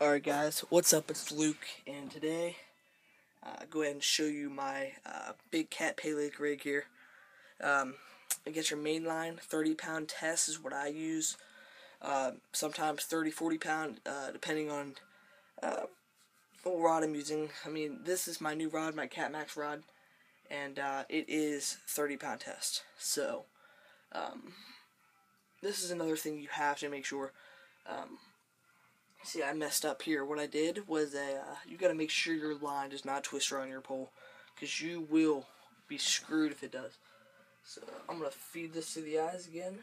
Alright guys, what's up? It's Luke, and today go ahead and show you my big cat paylake rig here. I get your main line, 30-pound test is what I use. Sometimes 30-40 pound, depending on what rod I'm using. I mean, this is my new rod, my Cat Max rod, and it is 30-pound test. So this is another thing you have to make sure. See, I messed up here. What I did was you got to make sure your line does not twist around your pole, because you will be screwed if it does. So I'm going to feed this to the eyes again.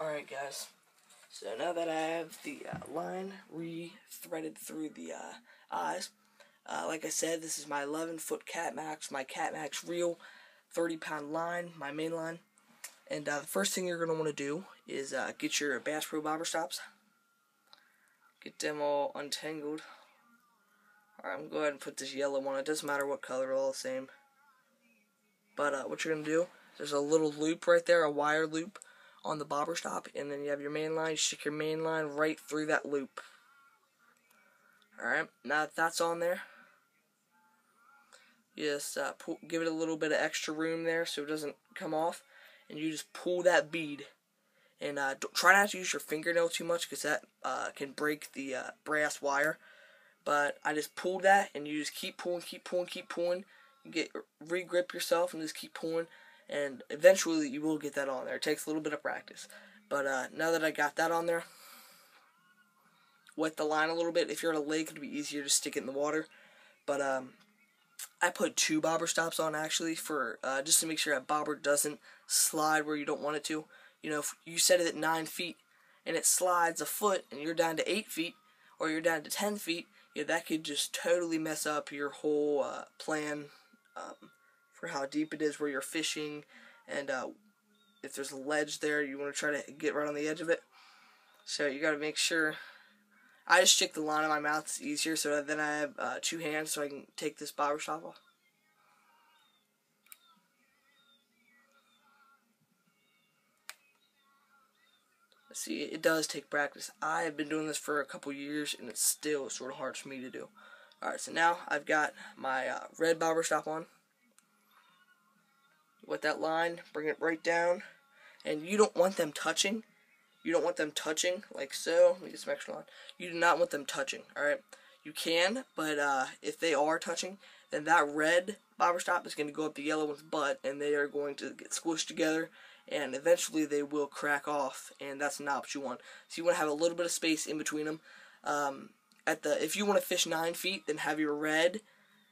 Alright guys, so now that I have the line re-threaded through the eyes, like I said, this is my 11-foot Cat Max, my Cat Max reel, 30-pound line, my main line. And the first thing you're going to want to do is get your Bass Pro bobber stops. Get them all untangled. Alright, I'm going to go ahead and put this yellow one. It doesn't matter what color, they're all the same. But what you're going to do, there's a little loop right there, a wire loop on the bobber stop, and then you have your main line. You stick your main line right through that loop. Alright, now that that's on there, you just give it a little bit of extra room there so it doesn't come off, and you just pull that bead. And try not to use your fingernail too much, because that can break the brass wire. But I just pulled that, and you just keep pulling, keep pulling, keep pulling. You re-grip yourself and just keep pulling. And eventually you will get that on there. It takes a little bit of practice. But now that I got that on there, wet the line a little bit. If you're at a lake, it'll be easier to stick it in the water. But I put 2 bobber stops on, actually, for just to make sure that bobber doesn't slide where you don't want it to. You know, if you set it at 9 feet and it slides a foot and you're down to 8 feet or you're down to 10 feet, yeah, that could just totally mess up your whole plan for how deep it is where you're fishing, and if there's a ledge there, you want to try to get right on the edge of it. So you got to make sure. I just stick the line in my mouth, it's easier, so then I have 2 hands so I can take this bobber stop off. See, it does take practice. I have been doing this for a couple years, and it's still sort of hard for me to do. Alright, so now I've got my red bobber stop on. With that line, bring it right down, and you don't want them touching. You don't want them touching like so. Let me get some extra line. You do not want them touching. Alright, you can, but if they are touching, then that red bobber stop is going to go up the yellow one's butt, and they are going to get squished together, and eventually they will crack off, and that's not what you want. So you want to have a little bit of space in between them. If you want to fish 9 feet, then have your red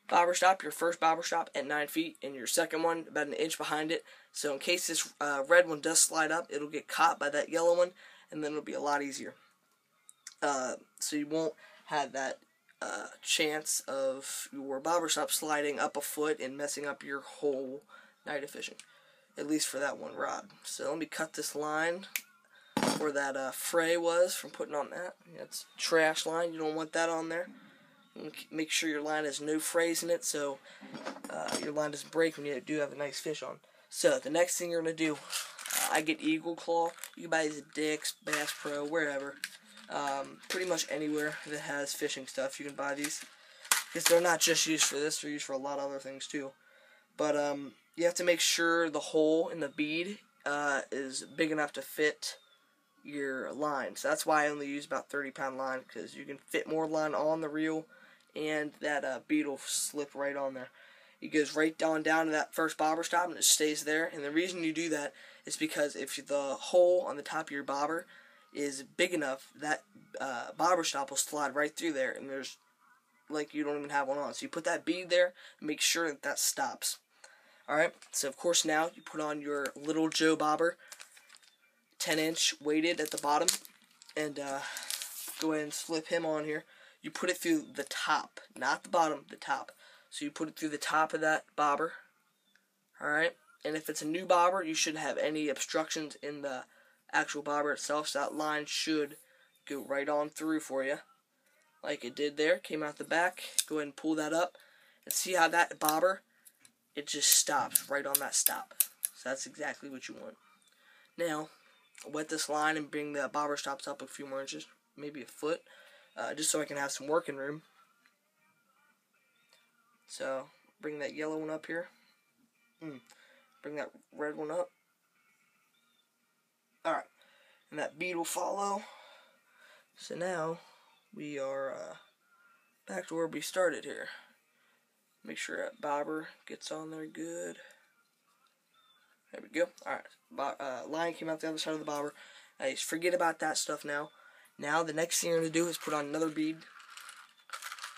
bobber stop, your first bobber stop, at 9 feet, and your second one about an inch behind it. So in case this red one does slide up, it'll get caught by that yellow one, and then it'll be a lot easier. So you won't have that chance of your bobber stop sliding up a foot and messing up your whole night of fishing. At least for that one rod. So let me cut this line where that fray was from putting on that. That's trash line. You don't want that on there. Make sure your line has no frays in it, so your line doesn't break when you do have a nice fish on. So the next thing you're going to do, I get Eagle Claw. You can buy these at Dick's, Bass Pro, wherever. Pretty much anywhere that has fishing stuff, you can buy these. Because they're not just used for this, they're used for a lot of other things too. But you have to make sure the hole in the bead is big enough to fit your line. So that's why I only use about 30-pound line, because you can fit more line on the reel, and that bead will slip right on there. It goes right down to that first bobber stop, and it stays there. And the reason you do that is because if the hole on the top of your bobber is big enough, that bobber stop will slide right through there, and there's like you don't even have one on. So you put that bead there and make sure that that stops. Alright, so of course now you put on your Little Joe bobber, 10-inch weighted at the bottom, and go ahead and slip him on here. You put it through the top, not the bottom, the top. So you put it through the top of that bobber. Alright, and if it's a new bobber, you shouldn't have any obstructions in the actual bobber itself, so that line should go right on through for you, like it did there. Came out the back. Go ahead and pull that up, and see how that bobber, it just stops right on that stop. So that's exactly what you want. Now, wet this line and bring the bobber stops up a few more inches, maybe a foot, just so I can have some working room. So, bring that yellow one up here. Bring that red one up. Alright, and that bead will follow. So now, we are back to where we started here. Make sure that bobber gets on there good. There we go. Alright, line came out the other side of the bobber. Nice. Forget about that stuff now. Now, the next thing you're going to do is put on another bead.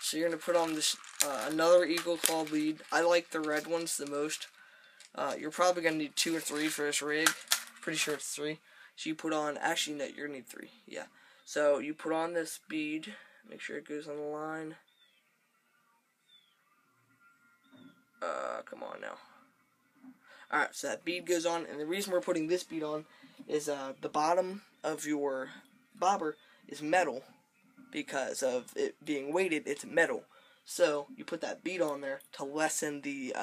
So you're going to put on this another eagle claw bead. I like the red ones the most. You're probably going to need 2 or 3 for this rig. Pretty sure it's 3. So you put on, actually no, you're going to need 3. Yeah. So you put on this bead. Make sure it goes on the line. Come on now. Alright, so that bead goes on, and the reason we're putting this bead on is the bottom of your bobber is metal. Because of it being weighted, it's metal. So you put that bead on there to lessen the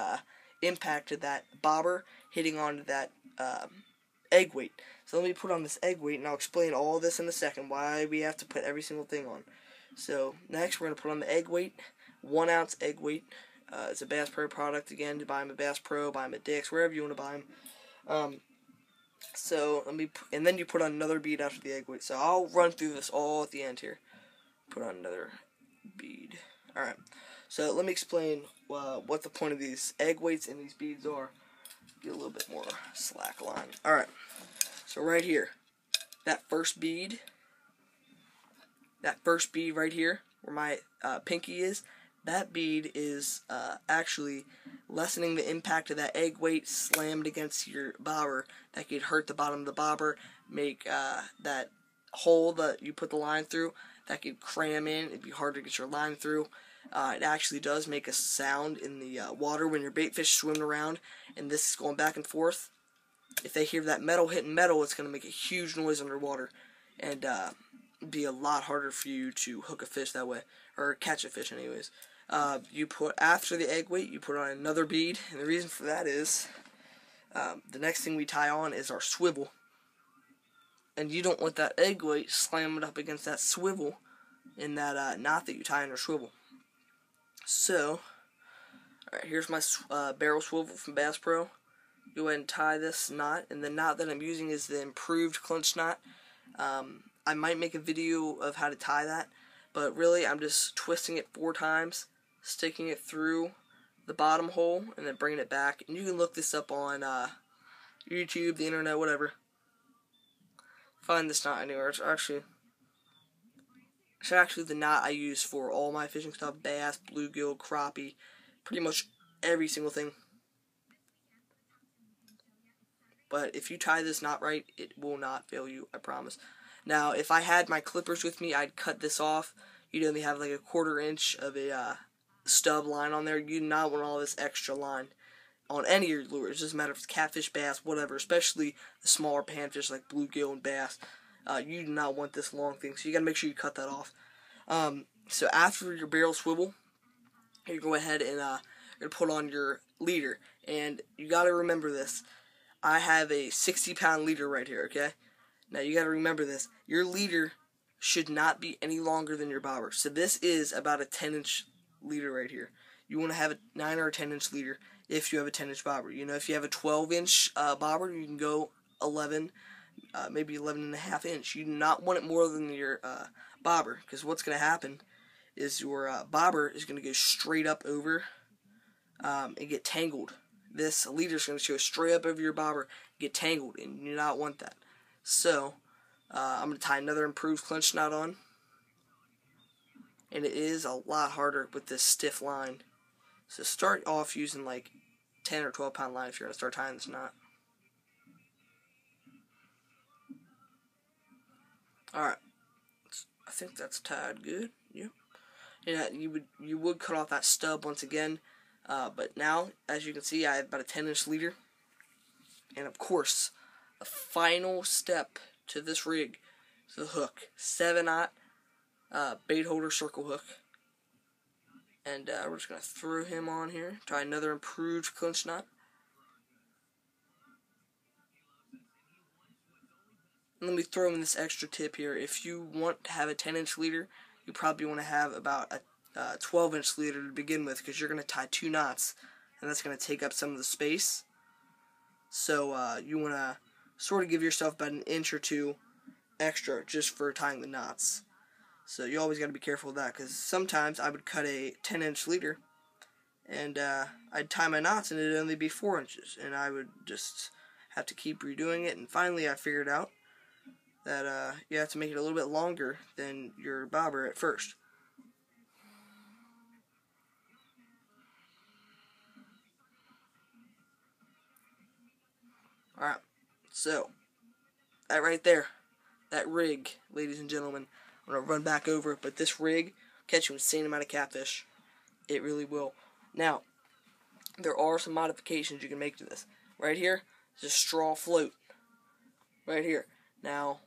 impact of that bobber hitting onto that egg weight. So let me put on this egg weight, and I'll explain all this in a second, why we have to put every single thing on. So next we're going to put on the egg weight, 1 ounce egg weight. It's a Bass Pro product. Again, to buy them at Bass Pro, buy them at Dick's, wherever you want to buy them. So and then you put on another bead after the egg weight. So I'll run through this all at the end here. Put on another bead. Alright, so let me explain what the point of these egg weights and these beads are. Get a little bit more slack line. Alright, so right here, that first bead right here, where my pinky is, that bead is actually lessening the impact of that egg weight slammed against your bobber. That could hurt the bottom of the bobber, make that hole that you put the line through, that could cram in. It'd be hard to get your line through. It actually does make a sound in the water when your bait fish swimming around and this is going back and forth. If they hear that metal hitting metal, it's going to make a huge noise underwater, and be a lot harder for you to hook a fish that way, or catch a fish anyways. You put, after the egg weight, you put on another bead, and the reason for that is the next thing we tie on is our swivel. And you don't want that egg weight slamming up against that swivel in that knot that you tie in your swivel. So, alright, here's my barrel swivel from Bass Pro. Go ahead and tie this knot, and the knot that I'm using is the improved clinch knot. I might make a video of how to tie that, but really I'm just twisting it 4 times, sticking it through the bottom hole, and then bringing it back. And you can look this up on YouTube, the internet, whatever. Find this knot anywhere. It's actually the knot I use for all my fishing stuff: bass, bluegill, crappie, pretty much every single thing. But if you tie this knot right, it will not fail you, I promise. Now, if I had my clippers with me, I'd cut this off. You'd only have like a 1/4 inch of a stub line on there. You do not want all this extra line on any of your lures. It doesn't matter if it's catfish, bass, whatever, especially the smaller panfish like bluegill and bass. You do not want this long thing, so you gotta make sure you cut that off. So after your barrel swivel, you go ahead and you're gonna put on your leader, and you gotta remember this. I have a 60-pound leader right here, okay? Now you gotta remember this. Your leader should not be any longer than your bobber. So this is about a 10-inch leader right here. You want to have a 9 or a 10-inch leader if you have a 10-inch bobber. You know, if you have a 12-inch bobber, you can go 11, maybe 11.5 inch. You do not want it more than your bobber, because what's going to happen is your bobber is going to go straight up over and get tangled. This leader is going to go straight up over your bobber, get tangled, and you do not want that. So, I'm going to tie another improved clinch knot on. And it is a lot harder with this stiff line. So start off using like 10 or 12 pound line if you're going to start tying this knot. Alright. I think that's tied good. Yep. Yeah, you would cut off that stub once again. But now, as you can see, I have about a 10-inch leader. And of course, the final step to this rig is the hook. 7/0 bait holder circle hook. And we're just going to throw him on here. Try another improved clinch knot. And let me throw in this extra tip here. If you want to have a 10-inch leader, you probably want to have about a 12-inch leader to begin with, because you're going to tie 2 knots, and that's going to take up some of the space. So you want to sort of give yourself about an inch or 2 extra just for tying the knots. So you always got to be careful of that, because sometimes I would cut a 10-inch leader and I'd tie my knots and it'd only be 4 inches, and I would just have to keep redoing it. And finally I figured out that you have to make it a little bit longer than your bobber at first. Alright, so that right there, that rig, ladies and gentlemen, I'm going to run back over it, but this rig will catch you an insane amount of catfish. It really will. Now, there are some modifications you can make to this. Right here is a straw float. Right here. Now,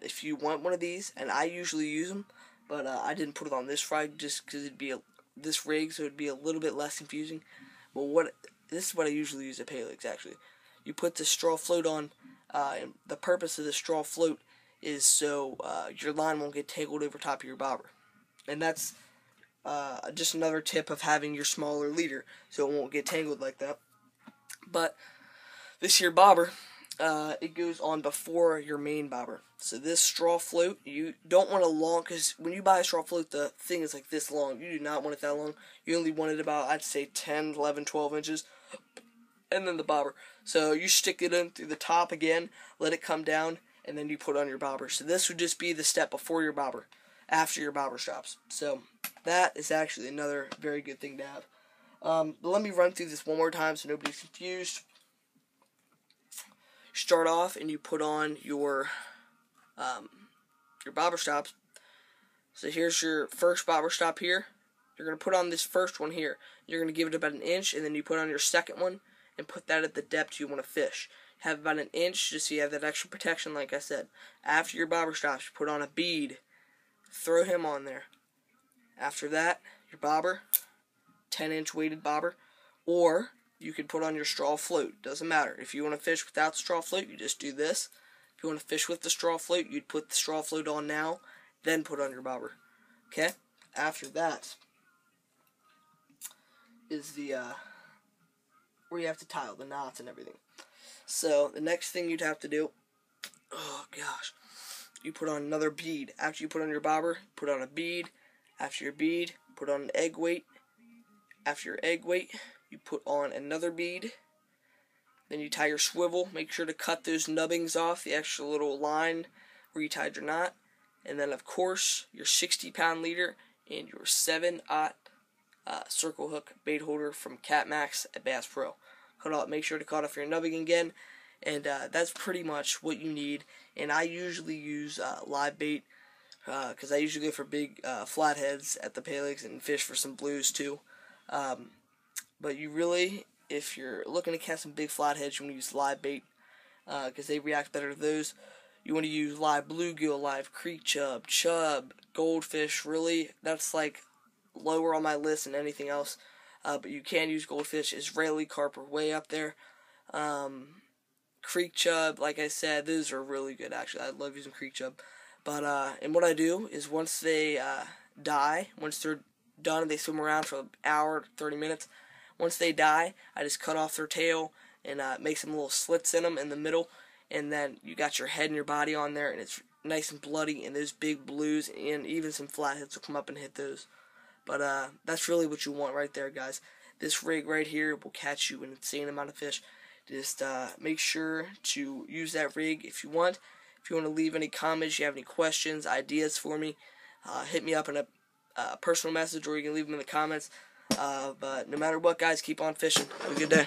if you want one of these, and I usually use them, but I didn't put it on this rig just because it'd be this rig, so it'd be a little bit less confusing. But this is what I usually use at paylakes, actually. You put the straw float on, and the purpose of the straw float is so your line won't get tangled over top of your bobber. And that's just another tip of having your smaller leader, so it won't get tangled like that. But this here bobber, it goes on before your main bobber. So this straw float, you don't want a long, because when you buy a straw float, the thing is like this long. You do not want it that long. You only want it about, I'd say, 10, 11, 12 inches. And then the bobber. So you stick it in through the top again, let it come down, and then you put on your bobber. So this would just be the step before your bobber, after your bobber stops. So that is actually another very good thing to have. But let me run through this one more time so nobody's confused. You start off and you put on your bobber stops. So here's your first bobber stop here. You're going to put on this first one here. You're going to give it about an inch, and then you put on your second one and put that at the depth you want to fish. Have about an inch just so you have that extra protection, like I said. After your bobber stops, you put on a bead. Throw him on there. After that, your bobber, 10-inch weighted bobber, or you could put on your straw float. Doesn't matter. If you want to fish without the straw float, you just do this. If you want to fish with the straw float, you'd put the straw float on now, then put on your bobber. Okay? After that is the where you have to tie all the knots and everything. So the next thing you'd have to do, oh gosh, you put on another bead. After you put on your bobber, put on a bead. After your bead, put on an egg weight. After your egg weight, you put on another bead. Then you tie your swivel. Make sure to cut those nubbings off, the extra little line where you tied your knot. And then, of course, your 60-pound leader and your 7/0 circle hook bait holder from Cat Max at Bass Pro. Make sure to cut off your nubbing again, and that's pretty much what you need. And I usually use live bait, because I usually go for big flatheads at the paylakes and fish for some blues too. But you really, if you're looking to catch some big flatheads, you want to use live bait, because they react better to those. You want to use live bluegill, live creek chub, goldfish. Really, that's like lower on my list than anything else. But you can use goldfish. Israeli carp are way up there. Creek chub, like I said, those are really good actually. I love using creek chub. But and what I do is once they die, once they're done, they swim around for an hour, 30 minutes. Once they die, I just cut off their tail and make some little slits in them in the middle. And then you got your head and your body on there, and it's nice and bloody, and those big blues and even some flatheads will come up and hit those. But that's really what you want right there, guys. This rig right here will catch you an insane amount of fish. Just make sure to use that rig if you want. If you want to leave any comments, you have any questions, ideas for me, hit me up in a personal message, or you can leave them in the comments. But no matter what, guys, keep on fishing. Have a good day.